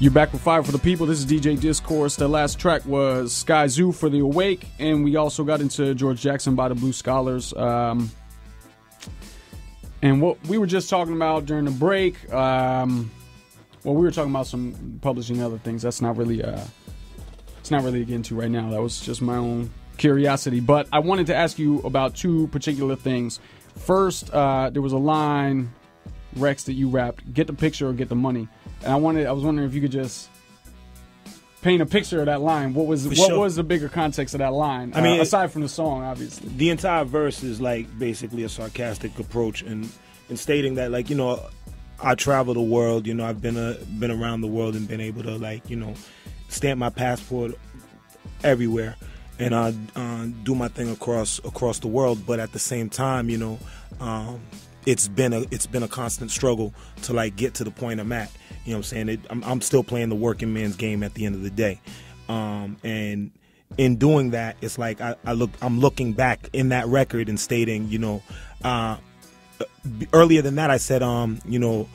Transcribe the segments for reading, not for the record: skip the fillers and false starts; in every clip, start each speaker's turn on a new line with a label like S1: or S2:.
S1: You're back with Fire for the People. This is DJ DISCourse. The last track was Sky Zoo for the Awake, and we also got into George Jackson by the Blue Scholars. And what we were just talking about during the break, we were talking about some publishing and other things. That's not really, it's not really to get into right now. That was just my own curiosity. But I wanted to ask you about two particular things. First, there was a line, Rex, that you rapped, "Get the picture or get the money." And I was wondering if you could just paint a picture of that line. What was the bigger context of that line? I mean, aside from the song, obviously.
S2: The entire verse is like basically a sarcastic approach in stating that, like, you know, I travel the world. You know, I've been around the world and been able to, like, you know, stamp my passport everywhere and do my thing across the world. But at the same time, you know, it's been a constant struggle to, like, get to the point I'm at. You know what I'm saying? I'm still playing the working man's game at the end of the day. And in doing that, it's like I'm looking back in that record and stating, you know, earlier than that I said, you know,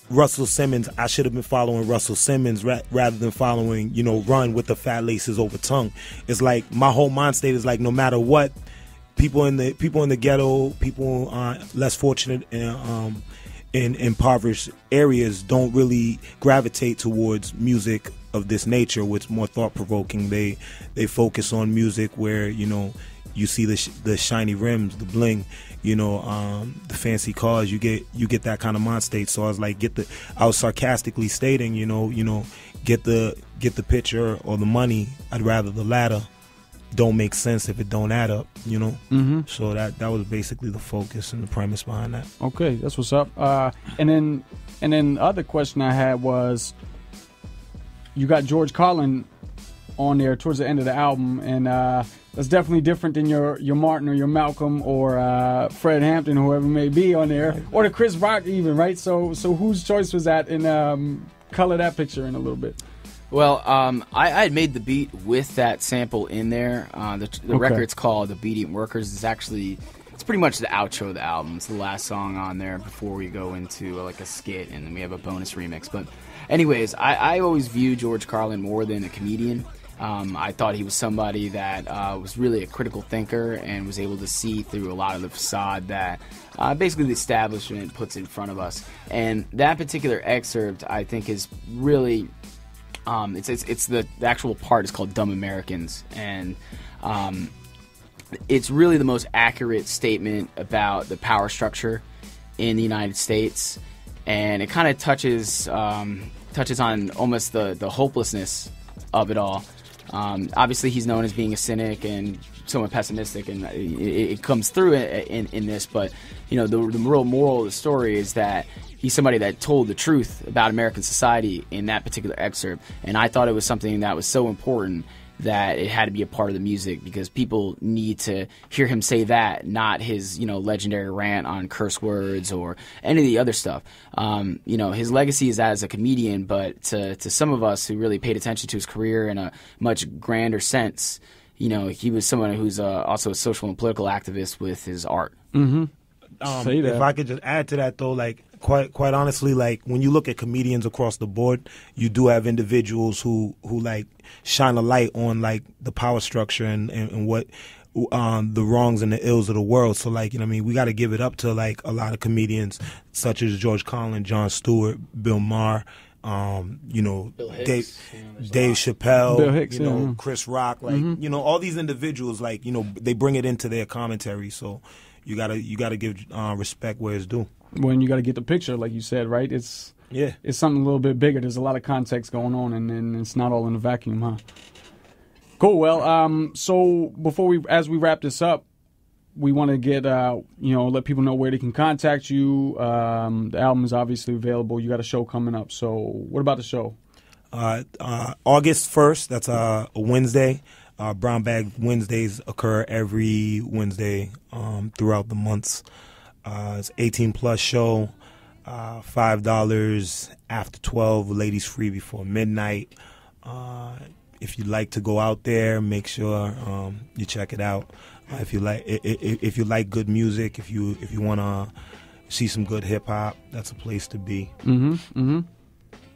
S2: Russell Simmons, I should have been following Russell Simmons rather than following, you know, Run with the fat laces over tongue. It's like my whole mind state is like, no matter what, people in the ghetto, people less fortunate in impoverished areas don't really gravitate towards music of this nature, which is more thought-provoking. They focus on music where, you know, you see the shiny rims, the bling, you know, the fancy cars. You get that kind of mind state. So I was like, I was sarcastically stating, you know, get the picture or the money. I'd rather the latter. Don't make sense if it don't add up, you know. Mm-hmm. So that was basically the focus and the premise behind that.
S1: Okay, that's what's up. And then the other question I had was, you got George Carlin on there towards the end of the album, and that's definitely different than your Martin or your Malcolm or Fred Hampton, or whoever may be on there, or the Chris Rock even, right? So whose choice was that? And color that picture in a little bit.
S3: Well, I had made the beat with that sample in there. The record's called Obedient Workers. It's pretty much the outro of the album. It's the last song on there before we go into like a skit, and then we have a bonus remix. But anyways, I always view George Carlin more than a comedian. I thought he was somebody that was really a critical thinker and was able to see through a lot of the facade that basically the establishment puts in front of us. And that particular excerpt, I think, is really... it's the actual part is called Dumb Americans, and it's really the most accurate statement about the power structure in the United States, and it kind of touches on almost the hopelessness of it all. Obviously, he's known as being a cynic and somewhat pessimistic, and it comes through in this, but you know, the real moral of the story is that he's somebody that told the truth about American society in that particular excerpt, and I thought it was something that was so important that it had to be a part of the music, because people need to hear him say that, not his, you know, legendary rant on curse words or any of the other stuff. You know, his legacy is as a comedian, but to some of us who really paid attention to his career in a much grander sense, you know, he was someone who's also a social and political activist with his art.
S1: Mm-hmm.
S2: If I could just add to that, though, like, quite honestly, like, when you look at comedians across the board, you do have individuals who like shine a light on, like, the power structure and what the wrongs and the ills of the world. So, like, you know what I mean, we got to give it up to, like, a lot of comedians such as George Carlin, Jon Stewart, Bill Maher, you know, Dave Chappelle,
S1: Bill Hicks,
S2: you know, Chris Rock, like, you know, all these individuals, like, you know, they bring it into their commentary. So you gotta give respect where it's due.
S1: When you got to get the picture, like you said, right? It's something a little bit bigger. There's a lot of context going on, and it's not all in a vacuum, huh? Cool. Well, so as we wrap this up, we want to get let people know where they can contact you. The album is obviously available. You got a show coming up. So what about the show?
S2: August 1st. That's a Wednesday. Brown Bag Wednesdays occur every Wednesday throughout the months. It's 18+ show, $5 after 12, ladies free before midnight. If you'd like to go out there, make sure you check it out. If you like good music, if you want to see some good hip hop, that's a place to be.
S1: Mm-hmm. Mm-hmm.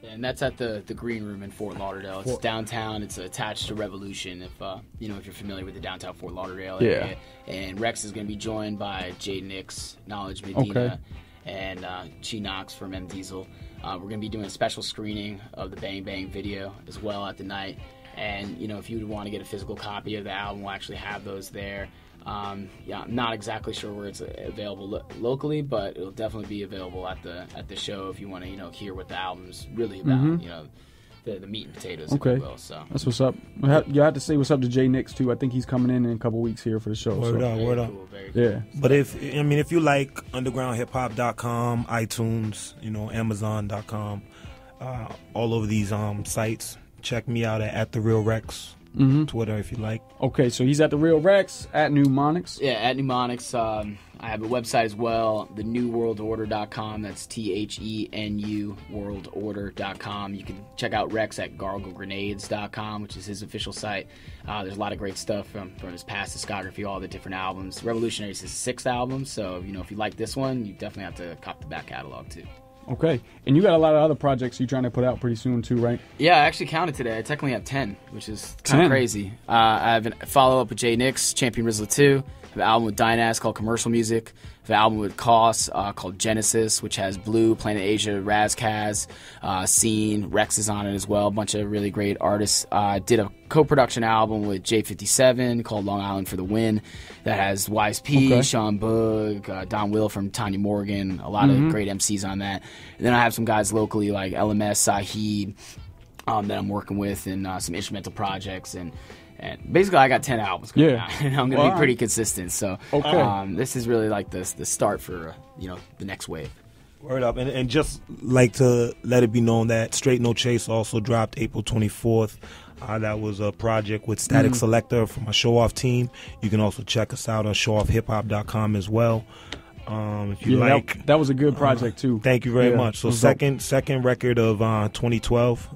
S3: Yeah, and that's at the Green Room in Fort Lauderdale. It's downtown. It's attached to Rebelution. If if you're familiar with the downtown Fort Lauderdale area. And Reks is going to be joined by Jay Nix, Knowledge Medina, and Chi Knox from M Diesel. We're going to be doing a special screening of the Bang Bang video as well at the night. And if you would want to get a physical copy of the album, we'll actually have those there. I'm not exactly sure where it's available locally, but it'll definitely be available at the show if you want to hear what the album's really about. The meat and potatoes.
S1: Okay,
S3: if you will, so
S1: that's what's up. You have to say what's up to Jay Nix too. I think he's coming in a couple weeks here for the show.
S2: Word up.
S3: Cool,
S1: yeah.
S3: Cool.
S2: But if you like undergroundhiphop.com, iTunes, Amazon.com, all over these sites, check me out at The Real Reks. Twitter if you like.
S1: Okay, so he's at The Real Reks, at Numonics.
S3: Yeah, at Numonics. I have a website as well, thenewworldorder.com. That's THENU worldorder.com. You can check out Reks at garglegrenades.com, which is his official site. There's a lot of great stuff from his past discography, all the different albums. Rebelutionary is his 6th album, so if you like this one, you definitely have to cop the back catalog too.
S1: Okay, and you got a lot of other projects you're trying to put out pretty soon too, right?
S3: Yeah, I actually counted today. I technically have 10, which is kind of crazy. I have a follow-up with Jay Nix, Champion Rizzler 2. I have an album with Dynas called Commercial Music. I have an album with Koss called Genesis, which has Blue, Planet Asia, Razkaz, Scene, Reks is on it as well. A bunch of really great artists. Did a co-production album with J57 called Long Island for the Win that has Wise P, Sean Boog, Don Will from Tanya Morgan, a lot of great MCs on that. And then I have some guys locally like LMS, Sahib, that I'm working with, and some instrumental projects, and basically I got 10 albums coming out, and I'm going to be pretty consistent. So this is really like the start for the next wave.
S2: Word up, and just like to let it be known that Straight No Chase also dropped April 24th. That was a project with Static Selector from my Show Off team. You can also check us out on showofhiphop.com as well. If you like,
S1: that was a good project too.
S2: Thank you very much. So second record of 2012,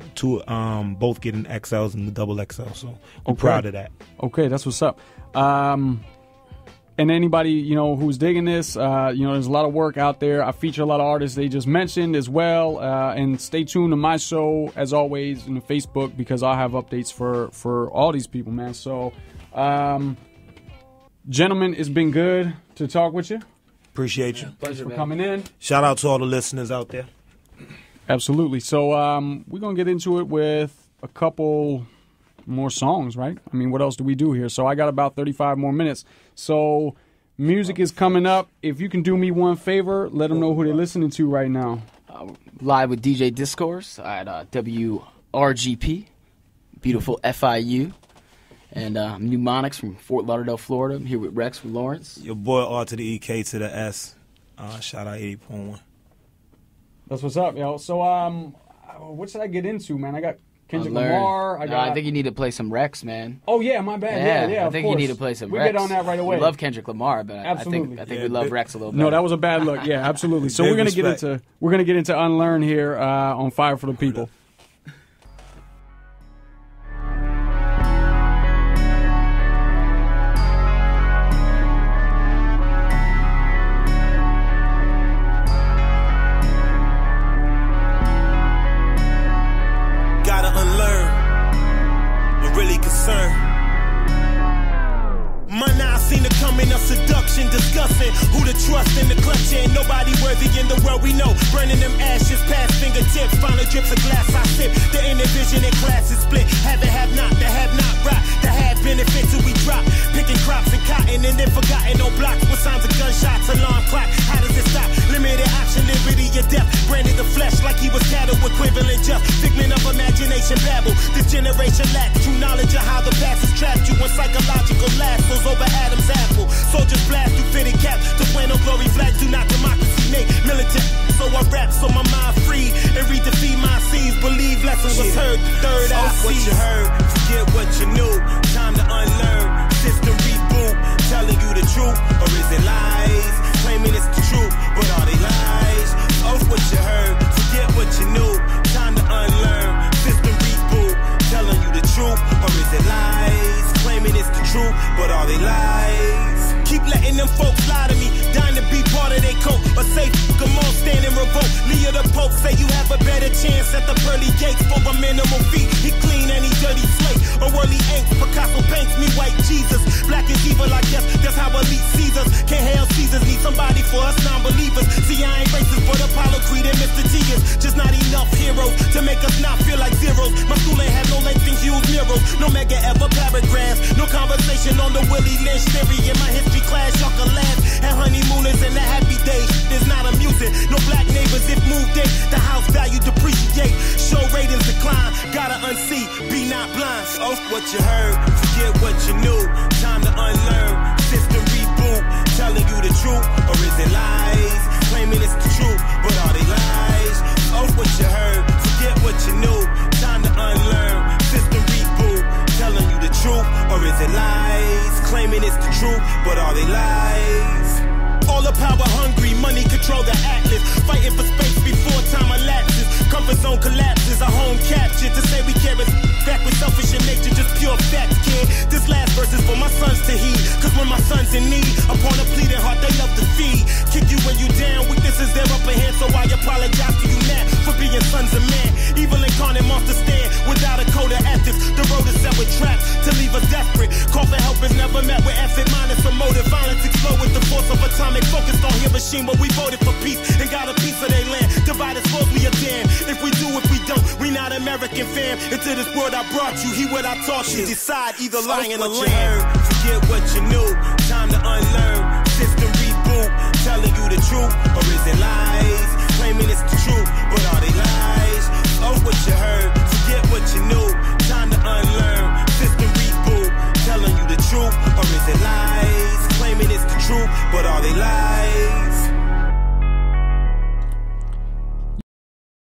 S2: both getting XLs and the double XL. So I'm proud of that.
S1: Okay, that's what's up. And anybody who's digging this, there's a lot of work out there. I feature a lot of artists they just mentioned as well. And stay tuned to my show as always in the Facebook, because I'll have updates for all these people, man. So, gentlemen, it's been good to talk with you.
S2: Appreciate you.
S1: Pleasure for coming in.
S2: Shout out to all the listeners out there.
S1: Absolutely. So we're going to get into it with a couple more songs, right? I mean, what else do we do here? So I got about 35 more minutes. So music is coming up. If you can do me one favor, let them know who they're listening to right now.
S3: Live with DJ DISCourse at WRGP, beautiful FIU. And Numonics from Fort Lauderdale, Florida. I'm here with Reks from Lawrence.
S2: Your boy R to the EK to the S. Shout out 80.1.
S1: That's what's up, yo. So, what should I get into, man? I got Kendrick Lamar.
S3: I think you need to play some Reks, man.
S1: Oh, yeah, my bad. Yeah,
S3: I think you need to play some Reks.
S1: We get on that right away.
S3: We love Kendrick Lamar, but
S1: absolutely.
S3: I think we love Reks a little bit.
S1: No, that was a bad look. Yeah, absolutely. So we're gonna get into Unlearn here on Fire for the People.
S4: Discussing who to trust in the clutch, ain't nobody worthy in the world we know. Burning them ashes past fingertips, final drips of glass I sip. The inner vision and class is split. Have it, have not, the have not rock. The have benefits till we drop. Picking crops and cotton and then forgotten on blocks with signs of gunshots, alarm clock. How does it stop? Limited option, liberty or death. Branded the flesh like he was cattle, equivalent just. Figment of imagination babble. This generation lacks true knowledge of how the past has trapped you in psychological lassos over Adam's apple. Soldiers blast through fitted caps to plan no glory flags, do not democracy make militant. So I rap so my mind free and read to feed my seeds. Believe lessons was heard. Third eye see. What you heard, forget what you knew. Time to unlearn. System reboot. Telling you the truth, or is it lies? Claiming it's the truth, but are they lies? Off what you heard, forget what you knew. Time to unlearn. System reboot. Telling you the truth, or is it lies? Claiming it's the truth, but are they lies? Keep letting them folks lie to me. Dying to be part of their coat. But say, come on, stand and revolt. Leo the Pope say you have a better chance us at the pearly gates for a minimal fee. He clean any dirty slate. A whirly ink, Picasso paints me white Jesus. Black is evil, I guess, that's how elite sees us. Can't hail Caesars, need somebody for us non-believers. See, I ain't racist, but Apollo Creed and Mr. T is just not enough heroes to make us not feel like zeros. My school ain't had no length and huge mirrors, no mega ever paragraphs, no conversation on the Willie Lynch theory. In my history class, y'all can laugh at honeymooners and the happy days. It's not amusing, no black neighbors if moved in. The house value depreciate, show ratings decline. Gotta unsee, be not blind. Oh, what you heard, forget what you knew. Time to unlearn, system reboot. Telling you the truth, or is it lies? Claiming it's the truth, but are they lies? Oh, what you heard, forget what you knew. Time to unlearn, system reboot. Telling you the truth, or is it lies? Claiming it's the truth, but are they lies? All the power hungry, money control the atlas. Fighting for space before time elapses. Comfort zone collapses, our home captured. To say we care is back with selfish in nature, just pure facts, kid. This last verse is for my sons to heed. Cause when my son's in need, upon a pleading heart they love to feed. Kick you when you down, weakness is their upper hand. So I apologize to you now for being sons of man. Evil incarnate monster stand without a code of ethics. The road is set with traps to leave us desperate. Call for help is never met with effort, minus a motive. Violence explode with the force of atomic. Focused on Hiroshima, but we voted for peace and got a piece of their land. Divided supposed we are damn. If we do, if we don't, we not American fam. Into this world I brought you, he what I taught you. Decide either lying or land. Forget what you knew, time to unlearn. System reboot, telling you the truth,